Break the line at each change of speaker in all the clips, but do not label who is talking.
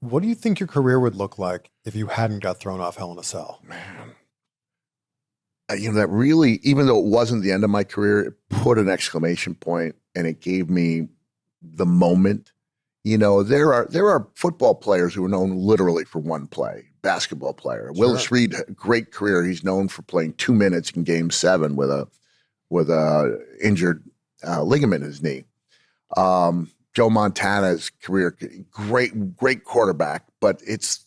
What do you think your career would look like if you hadn't got thrown off Hell in a Cell?
Man, that really, even though it wasn't the end of my career, it put an exclamation point and it gave me the moment. There are football players who are known literally for one play. Basketball player,
Sure.
Willis Reed, great career. He's known for playing 2 minutes in Game 7 with a injured ligament in his knee. Joe Montana's career, great quarterback, but it's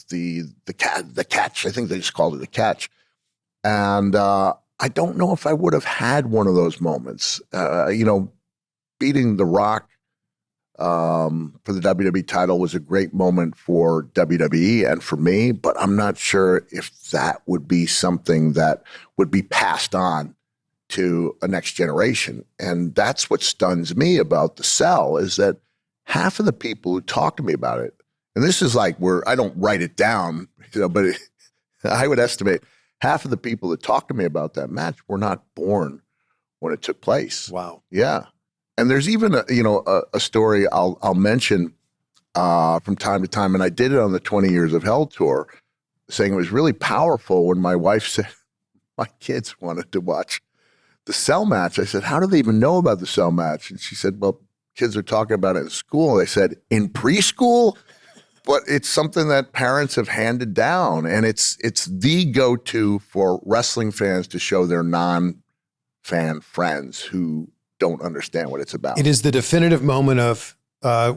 the catch. I think they just called it the catch. And I don't know if I would have had one of those moments. Beating The Rock for the WWE title was a great moment for WWE and for me, but I'm not sure if that would be something that would be passed on to a next generation. And that's what stuns me about the Cell is that half of the people who talk to me about it, and this is like where I don't write it down, but I would estimate half of the people that talk to me about that match were not born when it took place.
Wow.
Yeah. And there's even a story I'll mention from time to time, and I did it on the 20 Years of Hell tour, saying it was really powerful when my wife said my kids wanted to watch the Cell match. I said, how do they even know about the Cell match? And she said, well, kids are talking about it in school. I said, in preschool? But it's something that parents have handed down, and it's the go-to for wrestling fans to show their non-fan friends who don't understand what it's about.
It is the definitive moment of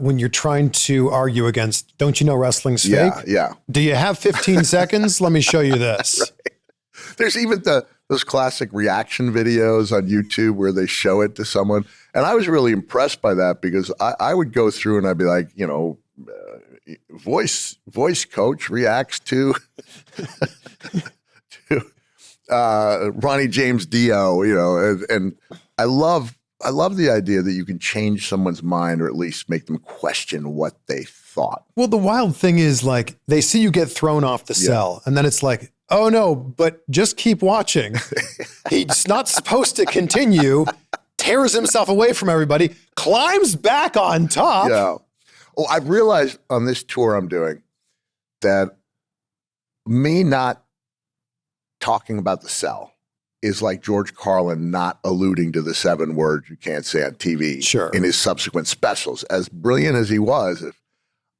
when you're trying to argue against, don't you know wrestling's fake?
Yeah.
Do you have 15 seconds? Let me show you this.
Right. There's even those classic reaction videos on YouTube where they show it to someone. And I was really impressed by that because I would go through and I'd be like, voice coach reacts to Ronnie James Dio, and I love the idea that you can change someone's mind or at least make them question what they thought.
Well, the wild thing is like they see you get thrown off the cell and then it's like, oh no, but just keep watching. He's not supposed to continue, tears himself away from everybody, climbs back on top.
Yeah. Well, I've realized on this tour I'm doing that me not talking about the Cell is like George Carlin not alluding to the 7 words you can't say on TV in his subsequent specials. As brilliant as he was,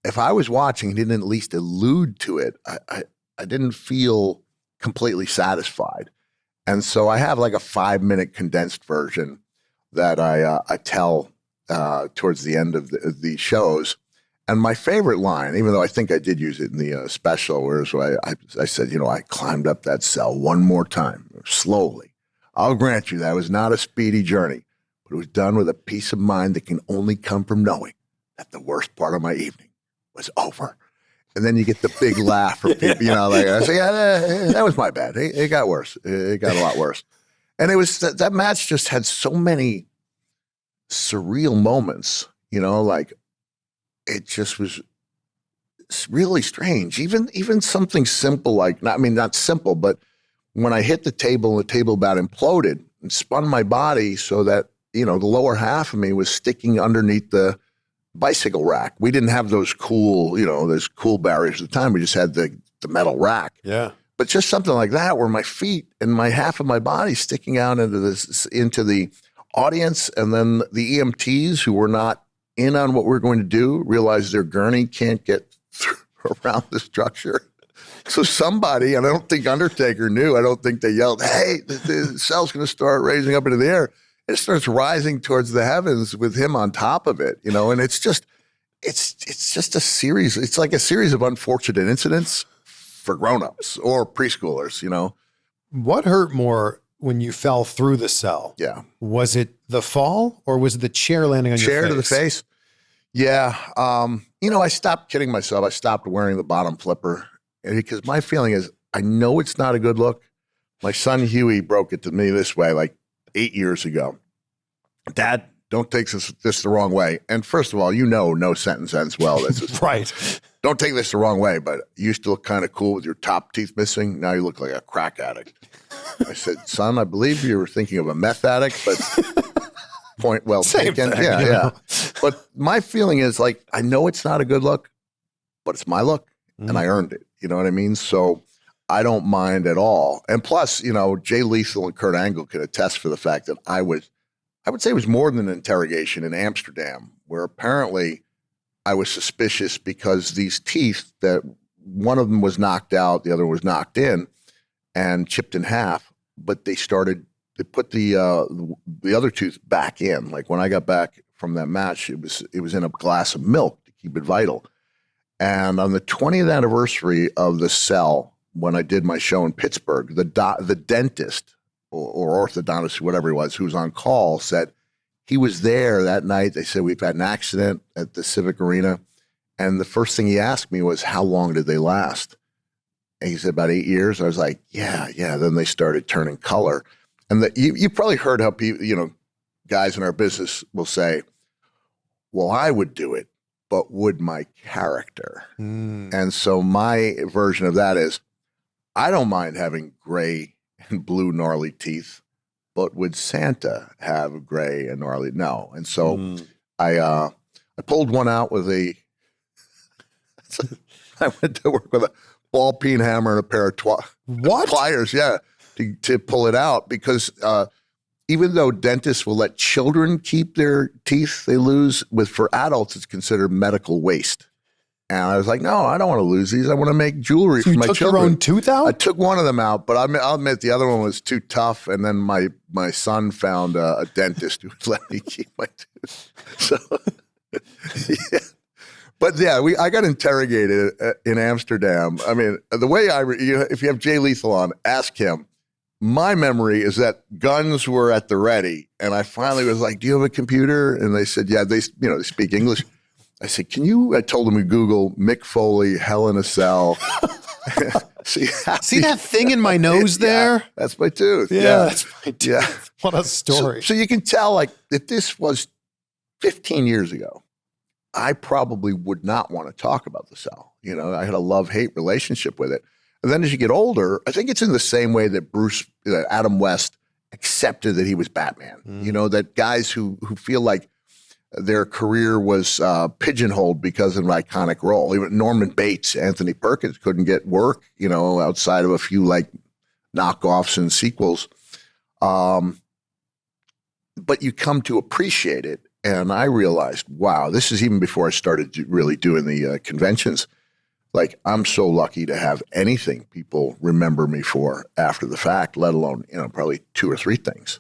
if I was watching, he didn't at least allude to it, I didn't feel completely satisfied. And so I have like a 5-minute condensed version that I tell towards the end of the shows. And my favorite line, even though I think I did use it in the special, whereas I said, I climbed up that cell one more time, slowly. I'll grant you that was not a speedy journey, but it was done with a peace of mind that can only come from knowing that the worst part of my evening was over. And then you get the big laugh from people, like I say, that was my bad. It got worse. It got a lot worse. And it was that match just had so many surreal moments, like it just was really strange. Even something simple like, not simple, but when I hit the table and the table about imploded and spun my body so that, the lower half of me was sticking underneath the bicycle rack. We didn't have those cool, those cool barriers at the time. We just had the metal rack.
Yeah.
But just something like that where my feet and my half of my body sticking out into the audience, and then the EMTs who were not in on what we're going to do realize their gurney can't get around the structure. So somebody, and I don't think Undertaker knew, I don't think they yelled, hey, the cell's going to start raising up into the air. It starts rising towards the heavens with him on top of it, and it's just a series. It's like a series of unfortunate incidents for grownups or preschoolers,
What hurt more when you fell through the cell?
Yeah.
Was it the fall or was it the chair landing on your face?
Chair to the face? Yeah. I stopped kidding myself. I stopped wearing the bottom flipper because my feeling is I know it's not a good look. My son Huey broke it to me this way like 8 years ago. Dad, don't take this the wrong way. And first of all, no sentence ends well. That's
right.
Don't take this the wrong way, but you used to look kind of cool with your top teeth missing. Now you look like a crack addict. I said, son, I believe you were thinking of a meth addict, but point well taken.
Thing,
yeah. But my feeling is like, I know it's not a good look, but it's my look and I earned it. You know what I mean? So I don't mind at all. And plus, you know, Jay Lethal and Kurt Angle could attest for the fact that I would say it was more than an interrogation in Amsterdam, where apparently I was suspicious because these teeth, that one of them was knocked out, the other was knocked in and chipped in half, but they put the other tooth back in. Like when I got back from that match, it was in a glass of milk to keep it vital. And on the 20th anniversary of the Cell, when I did my show in Pittsburgh, the dentist or orthodontist, whatever he was, who was on call, said he was there that night. They said, we've had an accident at the Civic Arena. And the first thing he asked me was, how long did they last? And he said, about 8 years. I was like, yeah. Then they started turning color. And you probably heard how people, you know, guys in our business will say, well, I would do it, but would my character? And so my version of that is, I don't mind having gray and blue gnarly teeth, but would Santa have gray and gnarly? No. And so I pulled one out with I went to work with a ball peen hammer and a pair of pliers, to pull it out, because even though dentists will let children keep their teeth they lose, for adults it's considered medical waste. And I was like, no, I don't want to lose these. I want to make jewelry for my children. You took your own
tooth out?
I took one of them out, but I'll admit the other one was too tough. And then my son found a dentist who would let me keep my tooth. So, yeah. But yeah, I got interrogated in Amsterdam. I mean, the way if you have Jay Lethal on, ask him. My memory is that guns were at the ready, and I finally was like, do you have a computer? And they said, yeah, they speak English. I said, I told them to Google Mick Foley, Hell in a Cell. See
that thing in my nose there?
Yeah, that's my tooth.
Yeah, that's my tooth.
Yeah.
What a story.
So you can tell, like, if this was 15 years ago, I probably would not want to talk about the Cell. You know, I had a love-hate relationship with it. And then as you get older, I think it's in the same way that Adam West accepted that he was Batman. You know, that guys who feel like their career was pigeonholed because of an iconic role. Even Norman Bates, Anthony Perkins couldn't get work, you know, outside of a few like knockoffs and sequels. But you come to appreciate it. And I realized, wow, this is even before I started really doing the conventions. Like, I'm so lucky to have anything people remember me for after the fact, let alone, you know, probably 2 or 3 things.